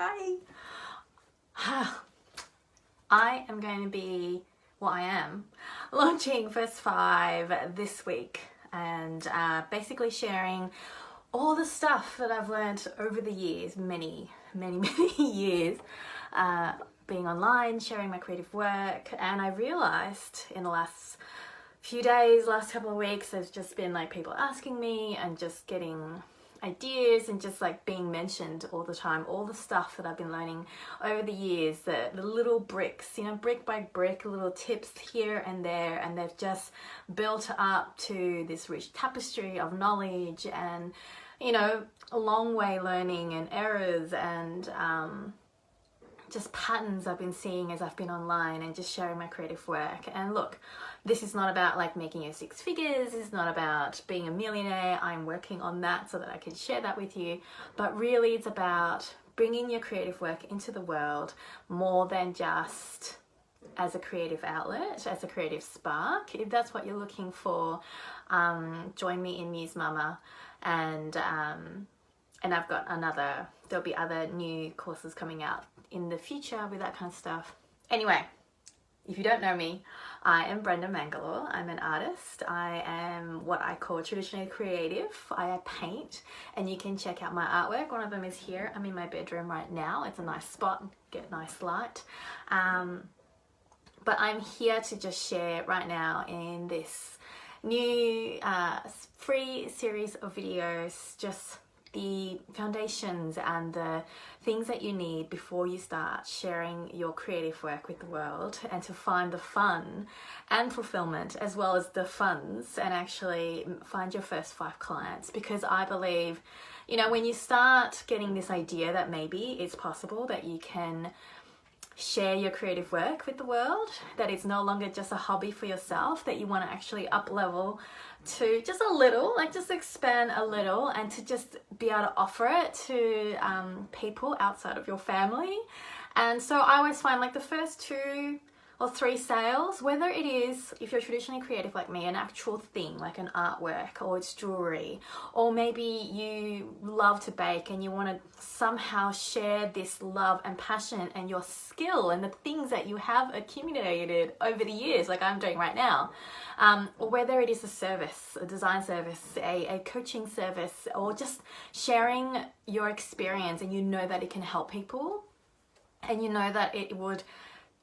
Hi. I am going to be, well, I am launching First 5 this week and basically sharing all the stuff that I've learned over the years, many years, being online, sharing my creative work. And I realized in the last few days, last couple of weeks, there's just been like people asking me and just getting ideas and just like being mentioned all the time, all the stuff that I've been learning over the years, the little bricks, you know, brick by brick, little tips here and there, and they've just built up to this rich tapestry of knowledge and, you know, a long way learning and errors and just patterns I've been seeing as I've been online and just sharing my creative work. And look, this is not about like making your 6 figures, it's not about being a millionaire. I'm working on that so that I can share that with you, but really it's about bringing your creative work into the world more than just as a creative outlet, as a creative spark. If that's what you're looking for, join me in Muse Mama, and I've got there'll be other new courses coming out in the future with that kind of stuff. Anyway, if you don't know me, I am Brenda Mangalore. I'm an artist. I am what I call traditionally creative. I paint, and you can check out my artwork. One of them is here. I'm in my bedroom right now. It's a nice spot, get nice light. But I'm here to just share right now in this new free series of videos, just the foundations and the things that you need before you start sharing your creative work with the world, and to find the fun and fulfillment as well as the funds, and actually find your first 5 clients. Because I believe, you know, when you start getting this idea that maybe it's possible that you can share your creative work with the world, that it's no longer just a hobby for yourself, that you want to actually up level to just a little, like just expand a little, and to just be able to offer it to people outside of your family. And so I always find like the first 2 or 3 sales, whether it is, if you're traditionally creative like me, an actual thing like an artwork, or it's jewelry, or maybe you love to bake and you want to somehow share this love and passion and your skill and the things that you have accumulated over the years, like I'm doing right now, or whether it is a service, a design service, a coaching service, or just sharing your experience, and you know that it can help people, and you know that it would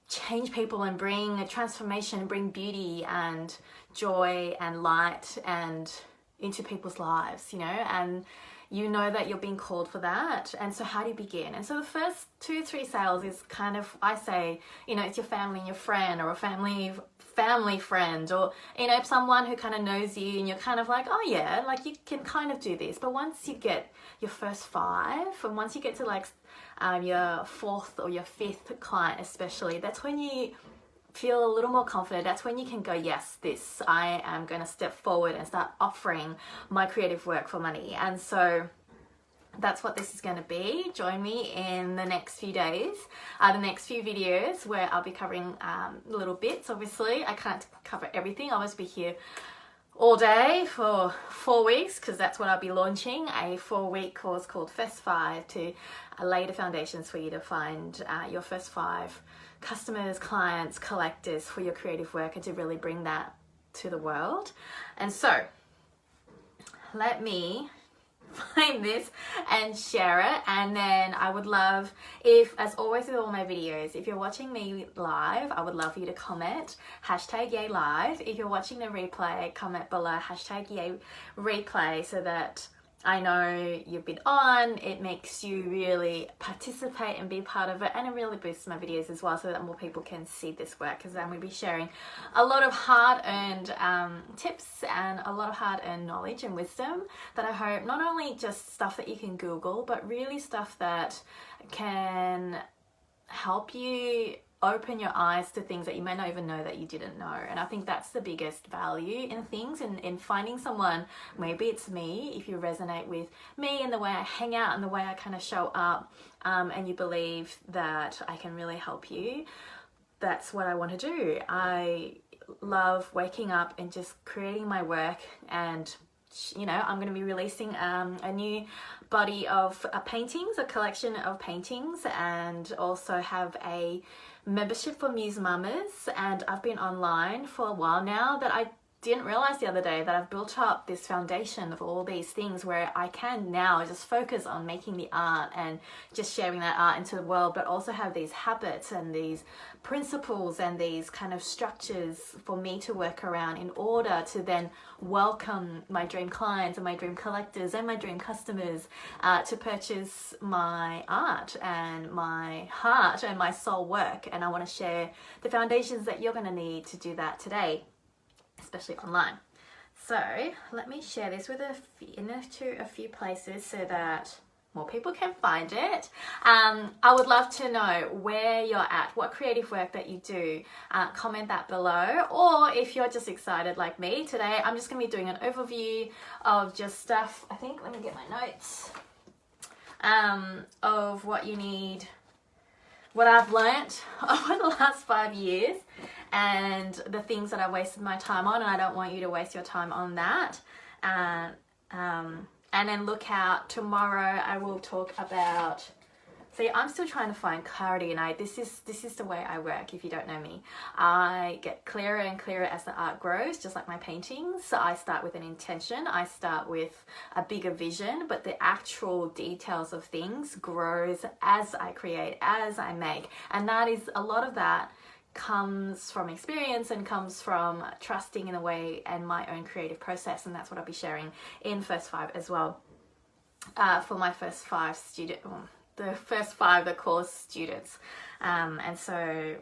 change people and bring a transformation, bring beauty and joy and light and into people's lives, you know, and you know that you're being called for that. And so how do you begin? And so the first 2-3 sales is kind of, I say, you know, it's your family and your friend, or a family friend, or, you know, someone who kind of knows you and you're kind of like, oh yeah, like you can kind of do this. But once you get your first 5, and once you get to like your 4th or your 5th client especially, that's when you feel a little more confident. That's when you can go, yes, I am going to step forward and start offering my creative work for money. And so that's what this is going to be. Join me in the next few days, the next few videos, where I'll be covering little bits. Obviously I can't cover everything. I'll just be here all day for 4 weeks, because that's what I'll be launching, a 4-week course called First 5 to lay the foundations for you to find your first 5 customers, clients, collectors for your creative work, and to really bring that to the world. And so let me find this and share it. And then I would love, if, as always with all my videos, if you're watching me live, I would love for you to comment #YayLive. If you're watching the replay, comment below #YayReplay, so that I know you've been on. It makes you really participate and be part of it, and it really boosts my videos as well, so that more people can see this work, because I'm going to be sharing a lot of hard-earned tips and a lot of hard-earned knowledge and wisdom that I hope, not only just stuff that you can Google, but really stuff that can help you open your eyes to things that you may not even know that you didn't know. And I think that's the biggest value in things, in finding someone, maybe it's me, if you resonate with me and the way I hang out and the way I kind of show up, and you believe that I can really help you. That's what I want to do. I love waking up and just creating my work and you know, I'm going to be releasing a new body of paintings, a collection of paintings, and also have a membership for Muse Mamas. And I've been online for a while now, but I didn't realize the other day that I've built up this foundation of all these things where I can now just focus on making the art and just sharing that art into the world, but also have these habits and these principles and these kind of structures for me to work around in order to then welcome my dream clients and my dream collectors and my dream customers to purchase my art and my heart and my soul work. And I want to share the foundations that you're going to need to do that today, especially online. So let me share this with a few places so that more people can find it. I would love to know where you're at, what creative work that you do. Comment that below. Or if you're just excited like me today, I'm just going to be doing an overview of just stuff. I think, let me get my notes, of what you need, what I've learnt over the last 5 years, and the things that I wasted my time on, and I don't want you to waste your time on that. And then look out, tomorrow I will talk about, see, I'm still trying to find clarity, and this is the way I work. If you don't know me, I get clearer and clearer as the art grows, just like my paintings. So I start with an intention, I start with a bigger vision, but the actual details of things grows as I create, as I make. And that is, a lot of that comes from experience and comes from trusting in a way and my own creative process. And that's what I'll be sharing in First 5 as well, for my first 5 student, the first 5, the course students. And so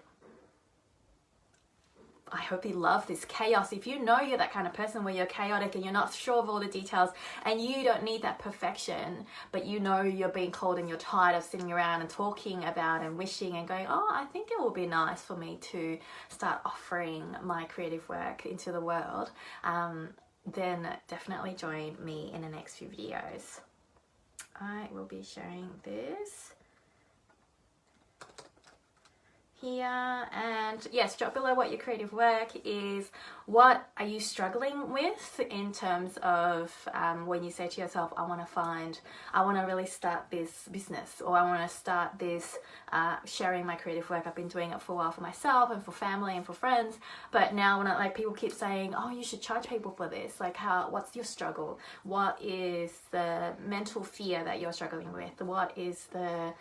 I hope you love this chaos. If you know you're that kind of person where you're chaotic and you're not sure of all the details, and you don't need that perfection, but you know you're being called and you're tired of sitting around and talking about and wishing and going, oh, I think it will be nice for me to start offering my creative work into the world, then definitely join me in the next few videos. I will be sharing this here. And yes, drop below what your creative work is. What are you struggling with in terms of when you say to yourself, I want to really start this business, or I want to start this sharing my creative work. I've been doing it for a while for myself and for family and for friends, but now when people keep saying, oh, you should charge people for this, like, what's your struggle? What is the mental fear that you're struggling with? What is the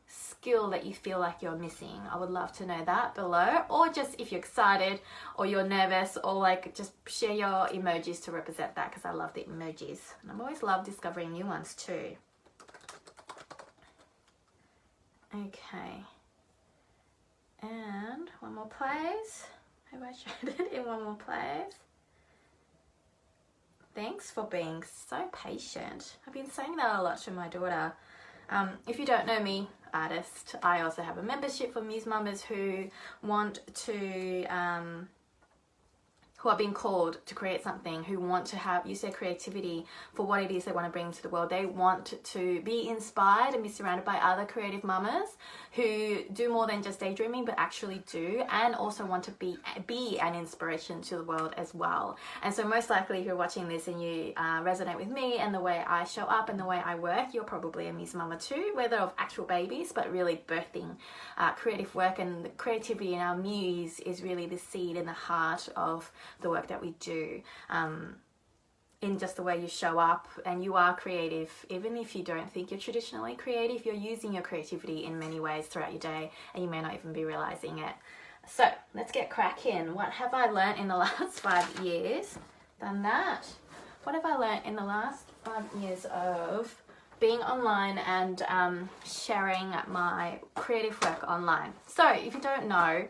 skill that you feel like you're missing? I would love to know that below. Or just if you're excited or you're nervous, or like, just share your emojis to represent that, because I love the emojis and I've always loved discovering new ones too. Okay, and one more place. Have I showed it in one more place? Thanks for being so patient. I've been saying that a lot to my daughter. If you don't know me, artist, I also have a membership for Muse Mamas who want to, who are being called to create something, who want to use their creativity for what it is they want to bring to the world. They want to be inspired and be surrounded by other creative mamas who do more than just daydreaming, but actually do, and also want to be an inspiration to the world as well. And so most likely, if you're watching this and you resonate with me and the way I show up and the way I work, you're probably a Muse Mama too, whether of actual babies, but really birthing creative work. And the creativity in our muse is really the seed in the heart of the work that we do, in just the way you show up. And you are creative, even if you don't think you're traditionally creative. You're using your creativity in many ways throughout your day, and you may not even be realizing it. So let's get cracking. What have I learned in the last 5 years? Done that. What have I learned in the last 5 years of being online and sharing my creative work online? So if you don't know,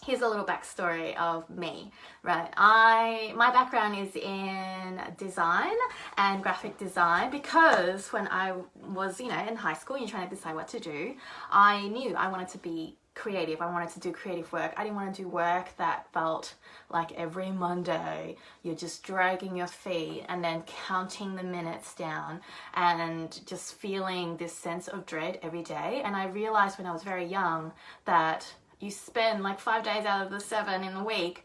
here's a little backstory of me, right? My background is in design and graphic design, because when I was, in high school, you're trying to decide what to do. I knew I wanted to be creative. I wanted to do creative work. I didn't want to do work that felt like every Monday you're just dragging your feet and then counting the minutes down and just feeling this sense of dread every day. And I realized when I was very young that you spend like 5 days out of the 7 in the week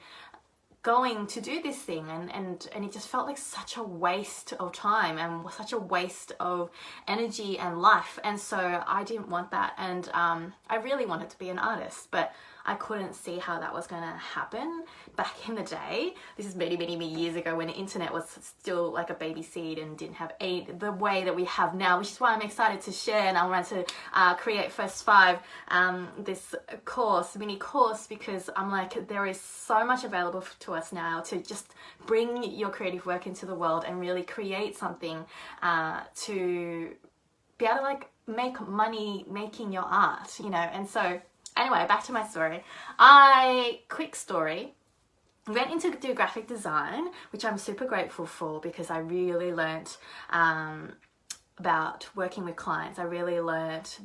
going to do this thing, and it just felt like such a waste of time and such a waste of energy and life. And so I didn't want that, and I really wanted to be an artist, but I couldn't see how that was going to happen back in the day. This is many, many, many years ago when the internet was still like a baby seed and didn't have the way that we have now, which is why I'm excited to share. And I wanted to create First 5, this mini course, because I'm like, there is so much available to us now to just bring your creative work into the world and really create something to be able to like make money making your art, you know. And so anyway, back to my story. Quick story, went into do graphic design, which I'm super grateful for, because I really learnt about working with clients. I really learnt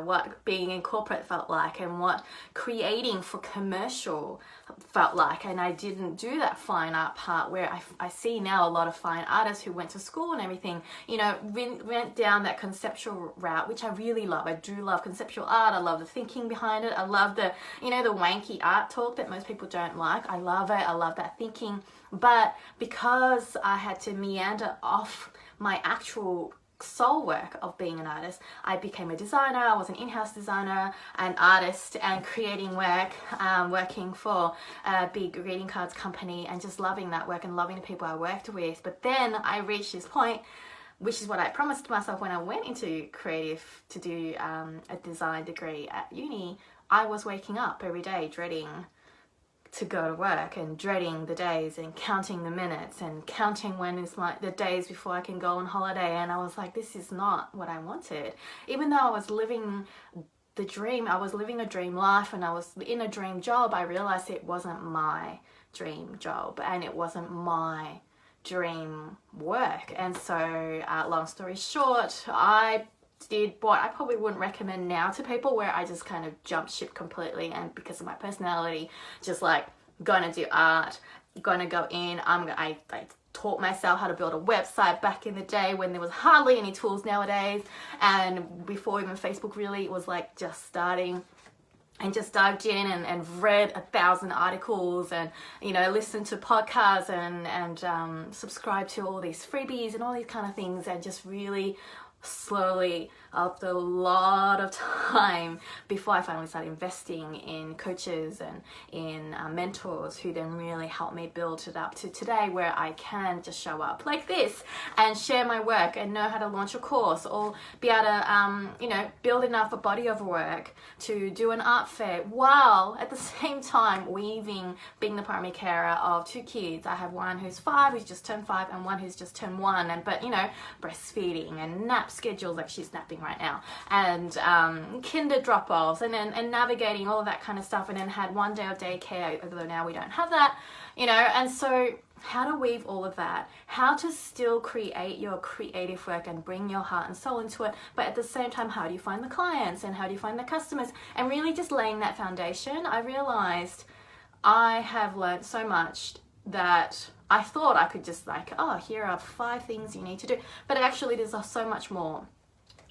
what being in corporate felt like, and what creating for commercial felt like. And I didn't do that fine art part, where I see now a lot of fine artists who went to school and everything, you know, went down that conceptual route, which I really love. I do love conceptual art. I love the thinking behind it. I love the, you know, the wanky art talk that most people don't like. I love it. I love that thinking. But because I had to meander off my actual soul work of being an artist, I became a designer. I was an in-house designer, an artist, and creating work, working for a big greeting cards company, and just loving that work and loving the people I worked with. But then I reached this point, which is what I promised myself when I went into creative to do a design degree at uni. I was waking up every day dreading to go to work, and dreading the days, and counting the minutes, and counting when it's like the days before I can go on holiday. And I was like, this is not what I wanted. Even though I was living the dream, I was living a dream life, and I was in a dream job, I realized it wasn't my dream job, and it wasn't my dream work. And so long story short, I did what I probably wouldn't recommend now to people, where I just kind of jumped ship completely, and because of my personality, just like gonna do art, gonna go in. I taught myself how to build a website back in the day when there was hardly any tools nowadays, and before even Facebook really was like just starting. And just dived in and read 1,000 articles, and, you know, listened to podcasts and subscribed to all these freebies and all these kind of things, and just really slowly, after a lot of time, before I finally started investing in coaches and in mentors, who then really helped me build it up to today, where I can just show up like this and share my work and know how to launch a course, or be able to you know, build enough a body of work to do an art fair, while at the same time weaving, being the primary carer of 2 kids. I have one who's 5, who's just turned 5, and one who's just turned 1, but you know, breastfeeding and nap schedules, like she's napping right now, and kinder drop-offs, and navigating all of that kind of stuff, and then had 1 day of daycare, although now we don't have that, you know. And so how to weave all of that, how to still create your creative work and bring your heart and soul into it, but at the same time, how do you find the clients and how do you find the customers, and really just laying that foundation. I realized I have learned so much that I thought I could just like, oh, here are 5 things you need to do, but actually there's so much more.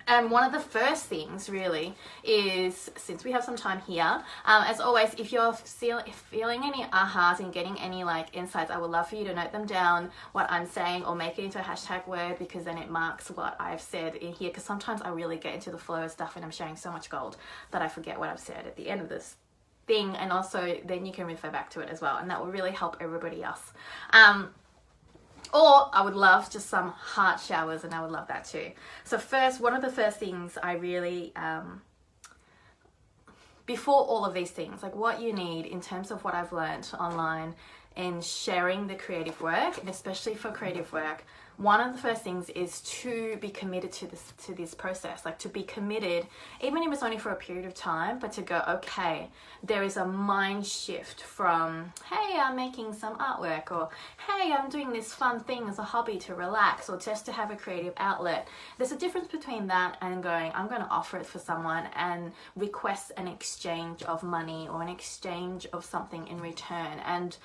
And one of the first things really is, since we have some time here, as always, if you're feeling any ahas and getting any like insights, I would love for you to note them down, what I'm saying, or make it into a hashtag word, because then it marks what I've said in here, because sometimes I really get into the flow of stuff and I'm sharing so much gold that I forget what I've said at the end of this thing. And also then you can refer back to it as well, and that will really help everybody else. Or I would love just some heart showers, and I would love that too. So first, one of the first things I really, before all of these things, like what you need in terms of what I've learned online in sharing the creative work, and especially for creative work, one of the first things is to be committed to this process, like to be committed, even if it's only for a period of time, but to go, okay, there is a mind shift from, hey, I'm making some artwork, or hey, I'm doing this fun thing as a hobby to relax, or just to have a creative outlet. There's a difference between that and going, I'm going to offer it for someone and request an exchange of money or an exchange of something in return. And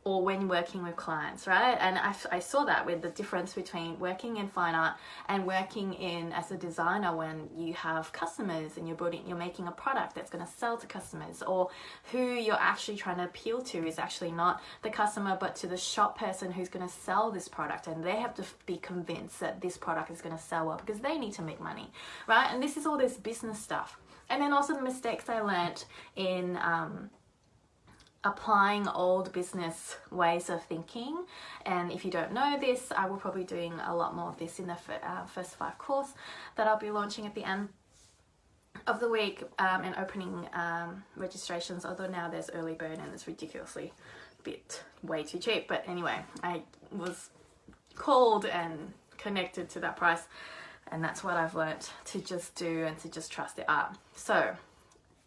or when working with clients, right? And I saw that with the difference between working in fine art and working in as a designer, when you have customers and you're making a product that's going to sell to customers, or who you're actually trying to appeal to is actually not the customer but to the shop person who's going to sell this product, and they have to be convinced that this product is going to sell well because they need to make money, right? And this is all this business stuff. And then also the mistakes I learned in applying old business ways of thinking. And if you don't know this, I will probably be doing a lot more of this in the first 5 course that I'll be launching at the end of the week, and opening registrations, although now there's early bird and it's ridiculously way too cheap. But anyway, I was called and connected to that price, and that's what I've learnt to just do and to just trust the art. So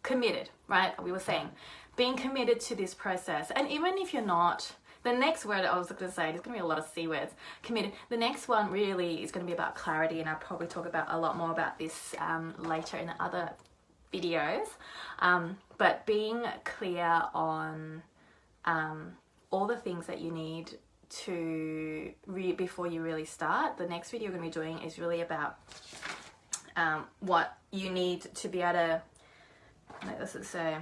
committed, right? We were saying being committed to this process. And even if you're not, the next word I was going to say, there's going to be a lot of C words, committed. The next one really is going to be about clarity, and I'll probably talk about a lot more about this later in other videos. But being clear on all the things that you need to before you really start. The next video we're going to be doing is really about what you need to be able to, what does it say?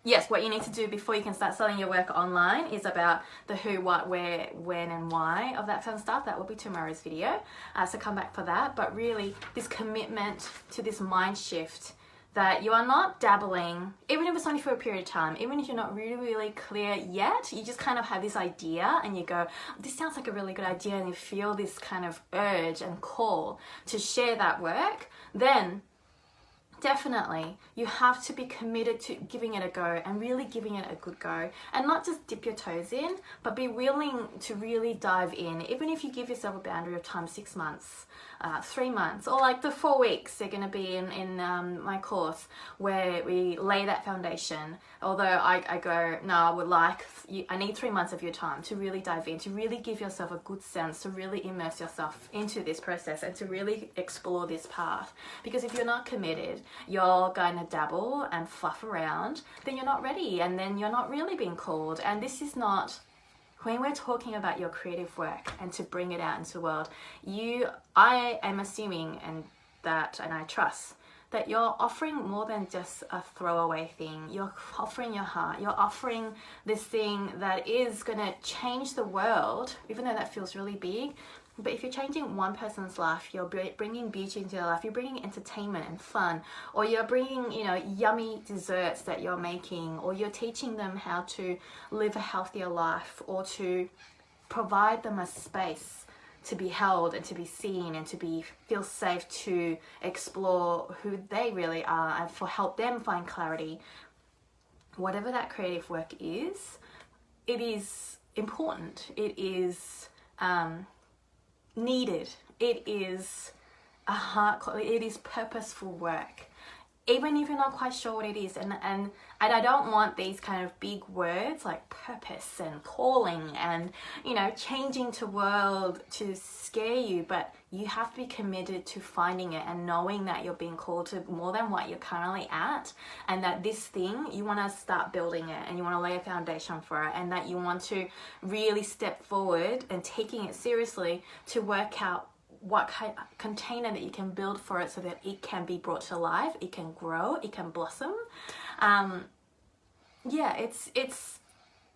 Yes, what you need to do before you can start selling your work online is about the who, what, where, when, and why of that kind of stuff. That will be tomorrow's video, so come back for that. But really, this commitment to this mind shift that you are not dabbling, even if it's only for a period of time, even if you're not really clear yet, you just kind of have this idea and you go, this sounds like a really good idea, and you feel this kind of urge and call to share that work, then definitely you have to be committed to giving it a go and really giving it a good go, and not just dip your toes in, but be willing to really dive in. Even if you give yourself a boundary of time, 6 months, 3 months, or like the 4 weeks they're going to be in my course, where we lay that foundation. Although I go, no, I need 3 months of your time to really dive in, to really give yourself a good sense, to really immerse yourself into this process and to really explore this path. Because if you're not committed, you're going to dabble and fluff around, then you're not ready, and then you're not really being called. And this is not, when we're talking about your creative work and to bring it out into the world, I am assuming and I trust that you're offering more than just a throwaway thing. You're offering your heart. You're offering this thing that is going to change the world, even though that feels really big. But if you're changing one person's life, you're bringing beauty into their life, you're bringing entertainment and fun, or you're bringing, yummy desserts that you're making, or you're teaching them how to live a healthier life, or to provide them a space to be held and to be seen and to feel safe to explore who they really are, and help them find clarity. Whatever that creative work is, it is important. It is needed. It is it is purposeful work, even if you're not quite sure what it is. And I don't want these kind of big words like purpose and calling and changing the world to scare you, but you have to be committed to finding it and knowing that you're being called to more than what you're currently at, and that this thing, you want to start building it and you want to lay a foundation for it, and that you want to really step forward and taking it seriously to work out what kind of container that you can build for it so that it can be brought to life, it can grow, it can blossom.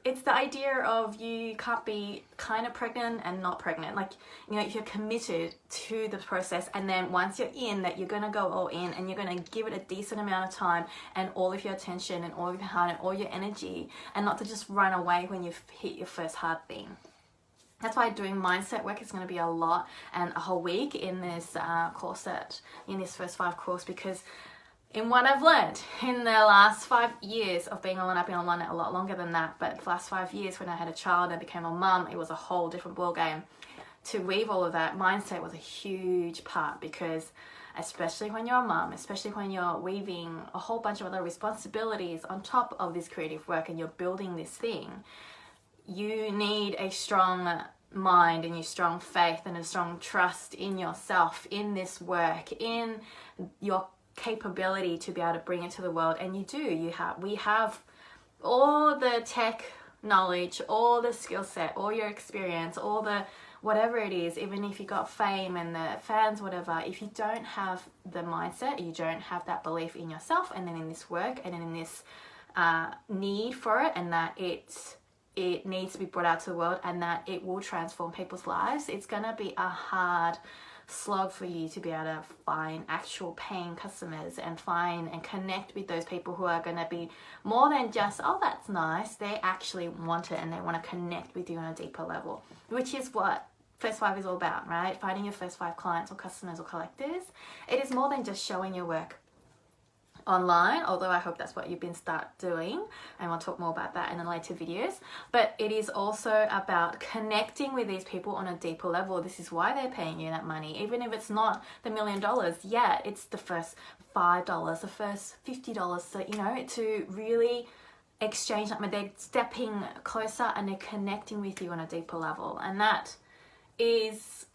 It's the idea of you can't be kind of pregnant and not pregnant. Like, if you're committed to the process, and then once you're in, that you're going to go all in and you're going to give it a decent amount of time and all of your attention and all of your heart and all your energy, and not to just run away when you've hit your first hard thing. That's why doing mindset work is going to be a lot, and a whole week in this course, in this first 5 course, because in what I've learned in the last 5 years of being online, I've been online a lot longer than that, but the last 5 years when I had a child and became a mum, it was a whole different ballgame. To weave all of that, mindset was a huge part, because especially when you're a mum, especially when you're weaving a whole bunch of other responsibilities on top of this creative work and you're building this thing, you need a strong mind and your strong faith and a strong trust in yourself, in this work, in your capability to be able to bring it to the world. And we have all the tech knowledge, all the skill set, all your experience, all the whatever it is, even if you got fame and the fans, whatever, if you don't have the mindset, you don't have that belief in yourself and then in this work and then in this need for it, and that it needs to be brought out to the world and that it will transform people's lives, it's going to be a hard slog for you to be able to find actual paying customers and find and connect with those people who are going to be more than just, oh, that's nice. They actually want it and they want to connect with you on a deeper level, which is what First 5 is all about, right? Finding your first 5 clients or customers or collectors. It is more than just showing your work online, although I hope that's what you've been start doing, and we'll talk more about that in the later videos. But it is also about connecting with these people on a deeper level. This is why they're paying you that money, even if it's not the $1 million. Yeah, it's the first $5, the first $50, so you know, to really exchange that. They're stepping closer and they're connecting with you on a deeper level, and that is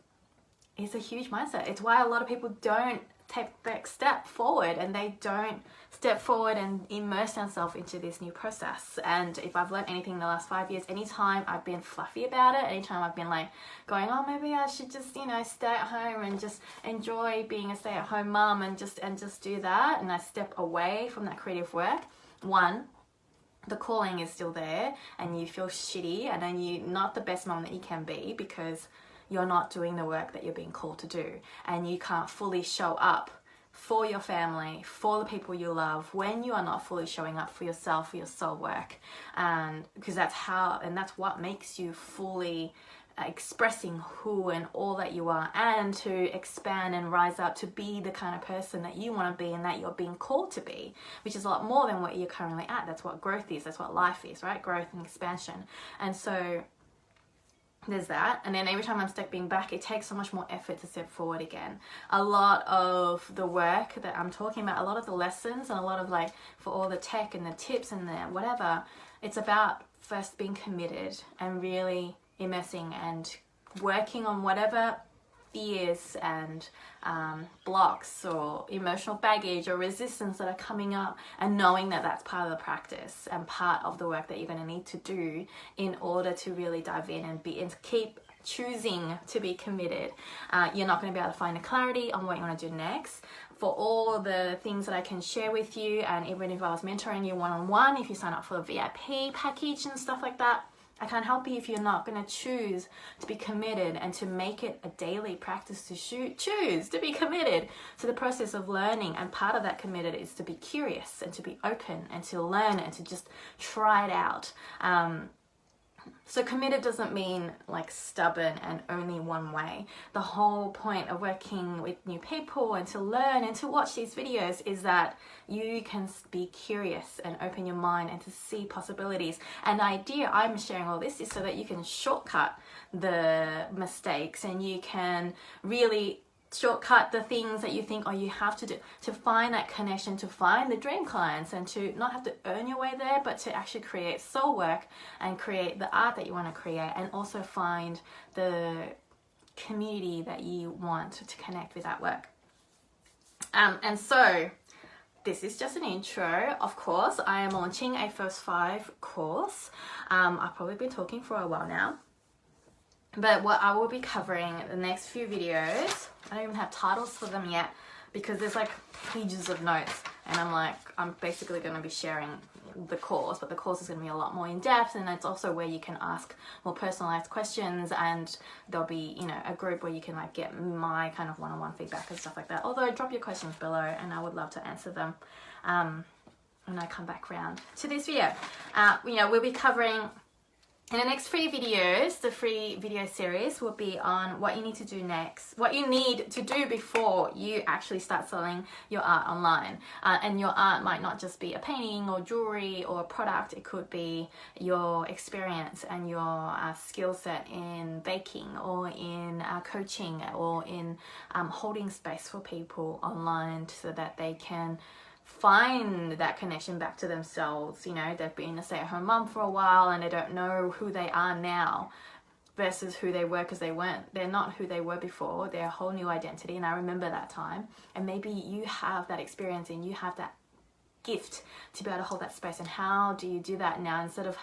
a huge mindset. It's why a lot of people don't take that step forward, and they don't step forward and immerse themselves into this new process. And if I've learned anything in the last 5 years, anytime I've been fluffy about it, anytime I've been like going, oh, maybe I should just, you know, stay at home and just enjoy being a stay-at-home mum and just do that, and I step away from that creative work, one, the calling is still there and you feel shitty, and then you're not the best mum that you can be because you're not doing the work that you're being called to do, and you can't fully show up for your family, for the people you love, when you are not fully showing up for yourself, for your soul work. And because that's what makes you fully expressing who and all that you are, and to expand and rise up to be the kind of person that you want to be and that you're being called to be, which is a lot more than what you're currently at. That's what growth is. That's what life is, right? Growth and expansion. And so there's that. And then every time I'm stepping back, it takes so much more effort to step forward again. A lot of the work that I'm talking about, a lot of the lessons, and a lot of like for all the tech and the tips and the whatever, it's about first being committed and really immersing and working on whatever fears and blocks or emotional baggage or resistance that are coming up, and knowing that that's part of the practice and part of the work that you're going to need to do in order to really dive in and keep choosing to be committed. You're not going to be able to find a clarity on what you want to do next. For all the things that I can share with you, and even if I was mentoring you one-on-one, if you sign up for the VIP package and stuff like that, I can't help you if you're not going to choose to be committed and to make it a daily practice to choose to be committed to the process of learning. And part of that committed is to be curious and to be open and to learn and to just try it out. So committed doesn't mean like stubborn and only one way. The whole point of working with new people and to learn and to watch these videos is that you can be curious and open your mind and to see possibilities. And the idea I'm sharing all this is so that you can shortcut the mistakes and you can really shortcut the things that you think, oh, you have to do to find that connection, to find the dream clients, and to not have to earn your way there, but to actually create soul work and create the art that you want to create, and also find the community that you want to connect with that work. And so this is just an intro. Of course, I am launching a First 5 course. I've probably been talking for a while now. But what I will be covering the next few videos, I don't even have titles for them yet because there's like pages of notes, and I'm basically going to be sharing the course, but the course is going to be a lot more in depth, and it's also where you can ask more personalized questions, and there'll be, you know, a group where you can like get my kind of one-on-one feedback and stuff like that. Although drop your questions below and I would love to answer them when I come back around to this video. You know, we'll be covering in the next 3 videos, the free video series will be on what you need to do next, what you need to do before you actually start selling your art online. And your art might not just be a painting or jewelry or a product. It could be your experience and your skill set in baking or in coaching or in holding space for people online so that they can find that connection back to themselves. You know, they've been a stay-at-home mum for a while and they don't know who they are now versus who they were, because they're not who they were before. They're a whole new identity, and I remember that time. And maybe you have that experience and you have that gift to be able to hold that space. And how do you do that now? Instead of,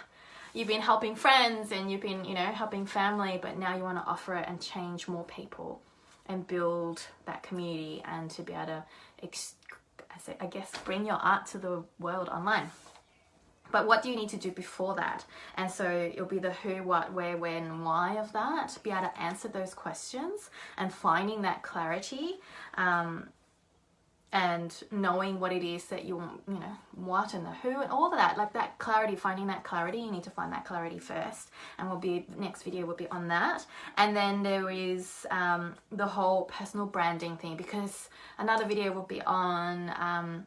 you've been helping friends and you've been, you know, helping family, but now you want to offer it and change more people and build that community and to be able to, I guess, bring your art to the world online. But what do you need to do before that? And so it'll be the who, what, where, when, why of that. Be able to answer those questions and finding that clarity, and knowing what it is that you want, you know, what and the who and all of that, like that clarity, finding that clarity. You need to find that clarity first, and next video will be on that. And then there is the whole personal branding thing, because another video will be on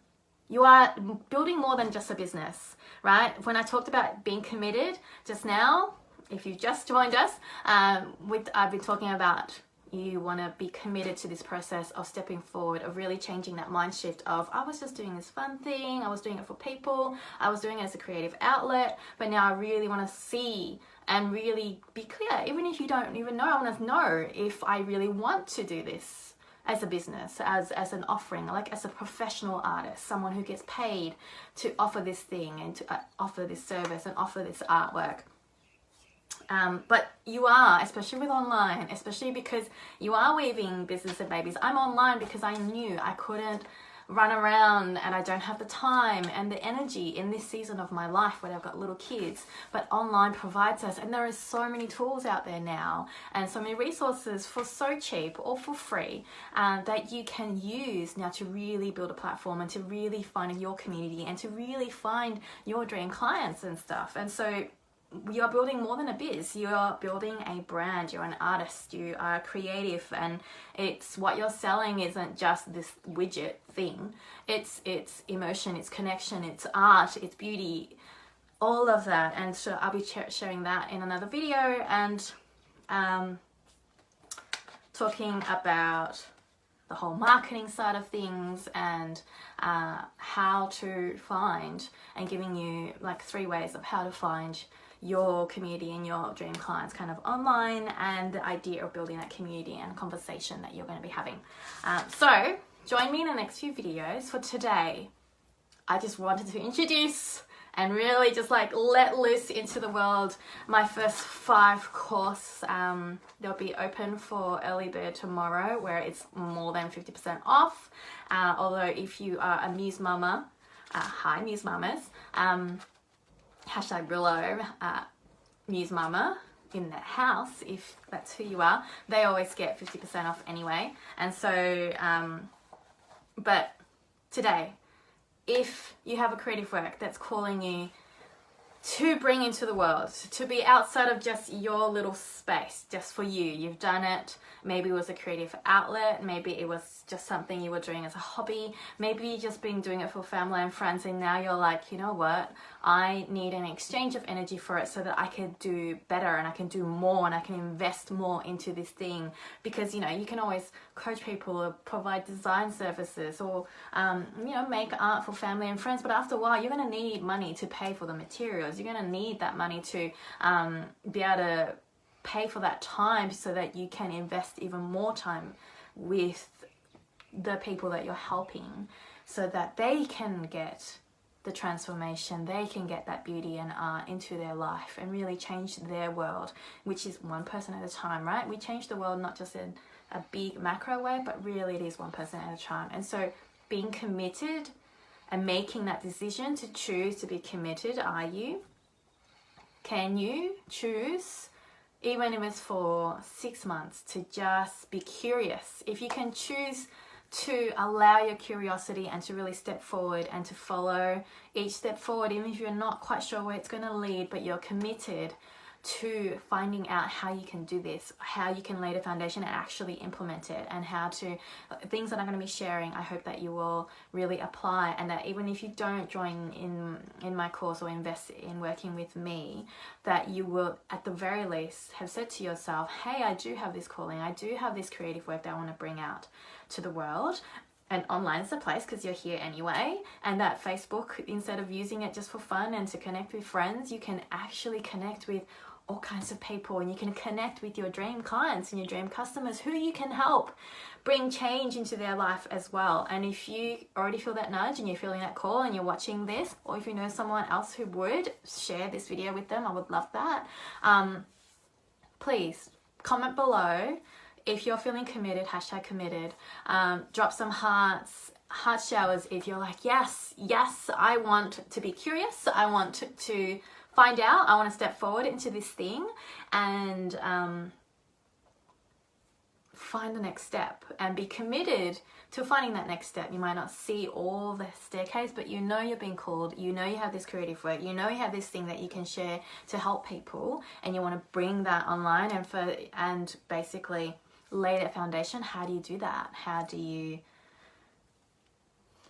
you are building more than just a business, right? When I talked about being committed just now, if you just joined us, I've been talking about you want to be committed to this process of stepping forward, of really changing that mind shift of, I was just doing this fun thing, I was doing it for people, I was doing it as a creative outlet, but now I really want to see and really be clear. Even if you don't even know, I want to know if I really want to do this as a business, as an offering, like as a professional artist, someone who gets paid to offer this thing and to offer this service and offer this artwork. But you are, especially with online, especially because you are weaving business and babies. I'm online because I knew I couldn't run around and I don't have the time and the energy in this season of my life when I've got little kids. But online provides us, and there are so many tools out there now and so many resources for so cheap or for free that you can use now to really build a platform and to really find your community and to really find your dream clients and stuff. And so you're building more than a biz. You're building a brand. You're an artist. You are creative, and it's what you're selling isn't just this widget thing. It's emotion, it's connection, it's art, it's beauty, all of that. And so I'll be sharing that in another video, and talking about the whole marketing side of things and how to find, and giving you like 3 ways of how to find your community and your dream clients kind of online, and the idea of building that community and conversation that you're going to be having. So join me in the next few videos. For today, I just wanted to introduce and really just like let loose into the world my first 5 course. They'll be open for early bird tomorrow, where it's more than 50% off. Although if you are a Muse Mama, hi Muse Mamas, hashtag below Muse Mama in the house, if that's who you are, they always get 50% off anyway. And so but today, if you have a creative work that's calling you to bring into the world, to be outside of just your little space, just for you, you've done it, maybe it was a creative outlet, maybe it was just something you were doing as a hobby, maybe you've just been doing it for family and friends, and now you're like, you know what, I need an exchange of energy for it so that I can do better and I can do more and I can invest more into this thing. Because, you know, you can always coach people or provide design services or you know, make art for family and friends, but after a while you're going to need money to pay for the materials. You're going to need that money to be able to pay for that time so that you can invest even more time with the people that you're helping, so that they can get the transformation, they can get that beauty and art into their life and really change their world, which is one person at a time, right? We change the world not just in a big macro way, but really it is one person at a time. And so being committed and making that decision to choose to be committed, are you? Can you choose, even if it's for 6 months, to just be curious? If you can choose to allow your curiosity and to really step forward and to follow each step forward, even if you're not quite sure where it's going to lead, but you're committed to finding out how you can do this, how you can lay the foundation and actually implement it, and how to, things that I'm going to be sharing, I hope that you will really apply, and that even if you don't join in my course or invest in working with me, that you will at the very least have said to yourself, hey, I do have this calling, I do have this creative work that I want to bring out to the world. And online is the place because you're here anyway. And that Facebook, instead of using it just for fun and to connect with friends, you can actually connect with all kinds of people, and you can connect with your dream clients and your dream customers who you can help bring change into their life as well. And if you already feel that nudge and you're feeling that call and you're watching this, or if you know someone else who would, share this video with them. I would love that. Please comment below if you're feeling committed, hashtag committed. Drop some heart showers if you're like, yes, I want to be curious, I want to find out, I want to step forward into this thing and find the next step and be committed to finding that next step. You might not see all the staircase, but you know you're being called, you know you have this creative work, you know you have this thing that you can share to help people, and you want to bring that online and basically lay that foundation. How do you do that? How do you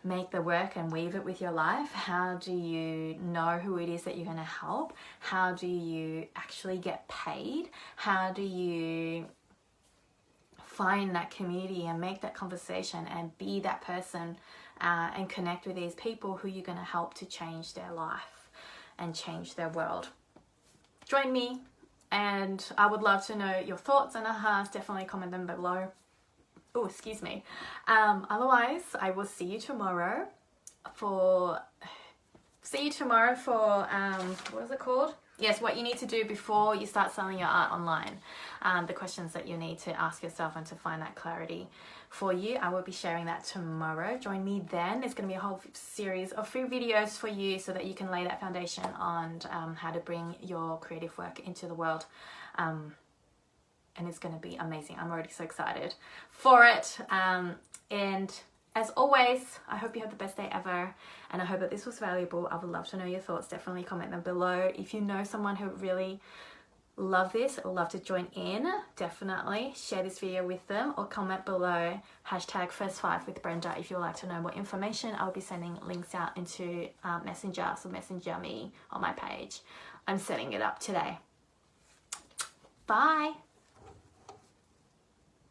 make the work and weave it with your life? How do you know who it is that you're going to help? How do you actually get paid? How do you find that community and make that conversation and be that person and connect with these people who you're going to help to change their life and change their world? Join me, and I would love to know your thoughts and ahas. Definitely comment them below. Oh, excuse me. Otherwise, I will see you tomorrow for what is it called? Yes, what you need to do before you start selling your art online. The questions that you need to ask yourself and to find that clarity for you. I will be sharing that tomorrow. Join me then. There's going to be a whole series of free videos for you so that you can lay that foundation on how to bring your creative work into the world. And it's going to be amazing. I'm already so excited for it. And as always, I hope you have the best day ever, and I hope that this was valuable. I would love to know your thoughts. Definitely comment them below. If you know someone who really love this or love to join in, definitely share this video with them, or comment below hashtag first 5 with Brenda if you'd like to know more information. I'll be sending links out into Messenger, so messenger me on my page. I'm setting it up today. Bye.